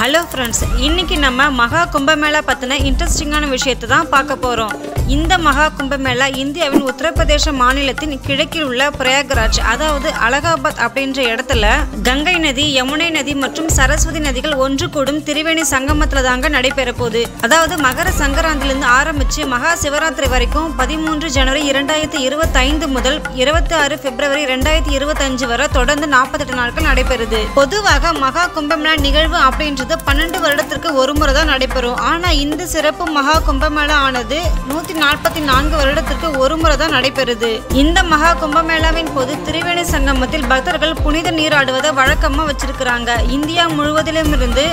Hello friends, இன்னைக்கு நம்ம மகா கும்பமேளா பற்றின இன்ட்ரெஸ்டிங்கான விஷயத்தை தான் பார்க்க போகிறோம். இந்த மகா கும்பமேளா இந்தியாவின் உத்தரப்பிரதேச மாநிலத்தின் கிழக்கில் உள்ள பிரயாக்ராஜ், அதாவது அலகாபாத் அப்படின்ற இடத்துல கங்கை நதி, யமுனை நதி மற்றும் சரஸ்வதி நதிகள் ஒன்று கூடும் திரிவேணி சங்கமத்தில் தாங்க நடைபெற போகுது. அதாவது மகர சங்கராந்திலிருந்து ஆரம்பிச்சு மகா சிவராத்திரி வரைக்கும் 13 ஜனவரி 2025 முதல் 26 பிப்ரவரி 2025 வரை தொடர்ந்து 48 நாட்கள் நடைபெறுது. பொதுவாக மகா கும்பமேளா நிகழ்வு அப்படின்றது 12 வருடத்திற்கு ஒரு முறை தான் நடைபெறும். ஆனா இந்த சிறப்பு மகா கும்பமேளா ஆனது 144 வருடத்திற்கு ஒரு முறை தான் நடைபெறுது. இந்த மகா கும்பமேளாவின் போது திரிவேணி சங்கமத்தில் பக்தர்கள் புனித நீராடுவதை வழக்கமா வச்சிருக்கிறாங்க. இந்தியா முழுவதிலும் இருந்து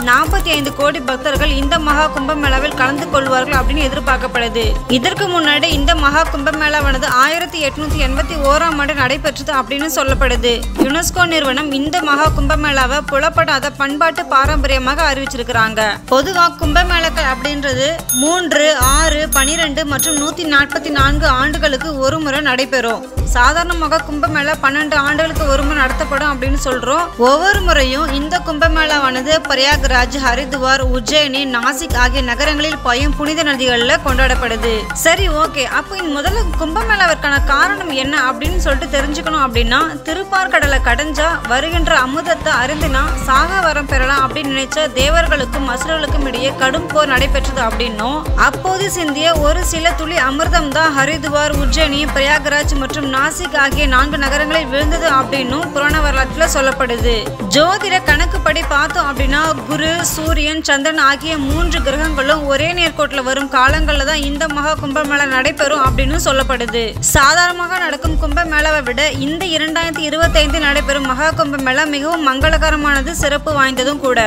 45 கோடி பக்தர்கள் இந்த மகா கும்பமேளாவில் கலந்து கொள்வார்கள் அப்படின்னு எதிர்பார்க்கப்படுது. இதற்கு முன்னாடி இந்த மகா கும்பமேளாவானது 1881ஆம் ஆண்டு நடைபெற்றது அப்படின்னு சொல்லப்படுது. யுனெஸ்கோ நிறுவனம் இந்த மகா கும்பமேளாவை புலப்படாத பண்பாட்டு பாரம்பரியமாக அறிவிச்சிருக்கிறாங்க. பொதுவா கும்பமேளாக்கள் அப்படின்றது 3, 6, 12 மற்றும் 144 ஆண்டுகளுக்கு ஒரு முறை நடைபெறும். சாதாரணமாக கும்பமேளா 12 ஆண்டுகளுக்கு ஒரு முறை நடத்தப்படும் அப்படின்னு சொல்றோம். ஒவ்வொரு முறையும் இந்த கும்பமேளாவானது பிரயாக்ராஜ், ஹரித்வார், உஜ்ஜயினி, நாசிக் ஆகிய நகரங்களில் பாயும் புனித நதிகளில் கொண்டாடப்படுது. சரி, ஓகே. அப்போ முதல்ல கும்பமேளாவிற்கான காரணம் என்ன அப்படின்னு சொல்லிட்டு தெரிஞ்சுக்கணும். அப்படின்னா, திருப்பார்கடலை கடைஞ்சா வருகின்ற அமுதத்தை அருந்தினா சாக வரம் பெறலாம் அப்படின்னு நினைச்ச தேவர்களுக்கும் அசுரர்களுக்கும் இடையே கடும் போர் நடைபெற்றது அப்படின்னும், அப்போது சிந்திய ஒரு சில துளி அமிர்தம் தான் ஹரித்வார், உஜ்ஜயினி, பிரயாக்ராஜ் மற்றும் நாசிக் ஆகிய 4 நகரங்களில் விழுந்தது அப்படின்னும் புராண வரலாற்றுல சொல்லப்படுது. ஜோதிட கணக்குப்படி பார்த்தோம் அப்படின்னா குரு, சூரியன், சந்திரன் ஆகிய 3 கிரகங்களும் ஒரே நேர்கோட்டில் வரும் காலங்கள்ல தான் இந்த மகா கும்பமேளா நடைபெறும் அப்படின்னு சொல்லப்படுது. சாதாரணமாக நடக்கும் கும்பமேளாவை விட இந்த 2025 நடைபெறும் மகா கும்பமேளா மிகவும் மங்களகரமானது, சிறப்பு வாய்ந்ததும் கூட.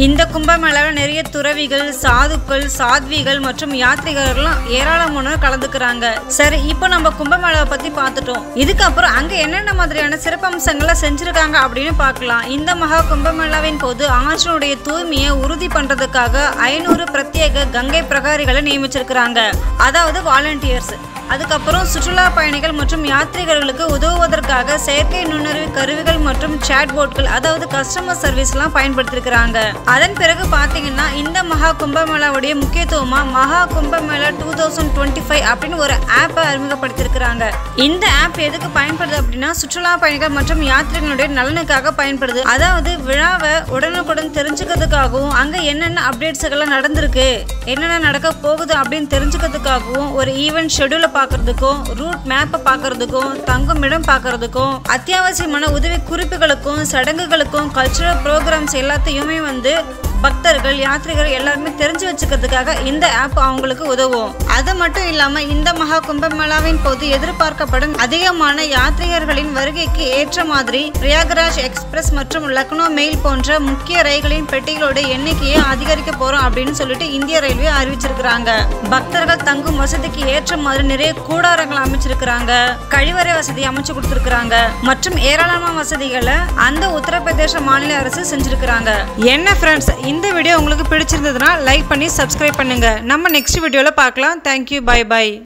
இந்த கும்பமேளாவில் நிறைய துறவிகள், சாதுக்கள், சாத்விகள் மற்றும் யாத்ரிகர்களும் ஏராளமானோர் கலந்துக்கிறாங்க. சரி, இப்போ நம்ம கும்பமேளாவை பத்தி பார்த்துட்டோம். இதுக்கப்புறம் அங்க என்னென்ன மாதிரியான சிறப்பம்சங்களை செஞ்சிருக்காங்க அப்படின்னு பார்க்கலாம். இந்த மகா கும்பமேளாவின் போது ஆற்றினுடைய தூய்மையை உறுதி பண்றதுக்காக 500 பிரத்யேக கங்கை பிரகாரிகளை நியமிச்சிருக்கிறாங்க, அதாவது வாலண்டியர்ஸ். அதுக்கப்புறம் சுற்றுலா பயணிகள் மற்றும் யாத்ரிகர்களுக்கு உதவுவதற்காக செயற்கை நுண்ணறிவு கருவிகள் மற்றும் சாட்போட்கள், அதாவது கஸ்டமர் சர்வீஸ்லாம் பயன்படுத்திருக்கிறாங்க. அதன் பிறகு பார்த்தீங்கன்னா இந்த மகா கும்பமேளாவுடைய முக்கியத்துவமா மகா கும்பமேளா 2025 அப்படின்னு ஒரு ஆப்பை அறிமுகப்படுத்திருக்கிறாங்க. இந்த ஆப் எதுக்கு பயன்படுது அப்படின்னா, சுற்றுலா பயணிகள் மற்றும் யாத்ரிகளுடைய நலனுக்காக பயன்படுது. அதாவது விழாவை உடனுக்குடன் தெரிஞ்சுக்கிறதுக்காகவும், அங்க என்னென்ன அப்டேட்ஸ்கள்லாம் நடந்திருக்கு, என்னென்ன நடக்க போகுது அப்படின்னு தெரிஞ்சுக்கிறதுக்காகவும், ஒரு ஈவென்ட் ஷெட்யூலை பார்க்கறதுக்கும், ரூட் மேப்பை பார்க்கறதுக்கும், தங்கும் இடம் பார்க்கறதுக்கும், அத்தியாவசியமான உதவி குறிப்புகளுக்கும், சடங்குகளுக்கும், கல்ச்சுரல் ப்ரோக்ராம்ஸ் எல்லாத்தையுமே பக்தர்கள், யாத்ரிகர்கள் எல்லாருமே தெரிஞ்சு வச்சுக்கிறதுக்காக இந்த ஆப் அவங்களுக்கு உதவும். அது மட்டும் இல்லாம இந்த மகா கும்பமேளாவின் போது எதிர்பார்க்கப்படும் அதிகமான யாத்ரிகர்களின் வருகைக்கு ஏற்ற மாதிரி பிரயாக்ராஜ் எக்ஸ்பிரஸ் மற்றும் லக்னோ மெயில் போன்ற முக்கிய ரயில்களின் பெட்டிகளோட எண்ணிக்கையை அதிகரிக்க போறோம் அப்படின்னு சொல்லிட்டு இந்திய ரயில்வே அறிவிச்சிருக்கிறாங்க. பக்தர்கள் தங்கும் வசதிக்கு ஏற்ற மாதிரி நிறைய கூடாரங்கள் அமைச்சிருக்கிறாங்க, கழிவறை வசதி அமைச்சு கொடுத்திருக்கிறாங்க மற்றும் ஏராளமான வசதிகளை அந்த உத்தரப்பிரதேச மாநில அரசு செஞ்சிருக்கிறாங்க. என்ன ஃப்ரெண்ட்ஸ், இந்த வீடியோ உங்களுக்கு பிடிச்சிருந்ததுன்னா லைக் பண்ணி சப்ஸ்கிரைப் பண்ணுங்க. நம்ம நெக்ஸ்ட் வீடியோல பார்க்கலாம். Thank you, bye by.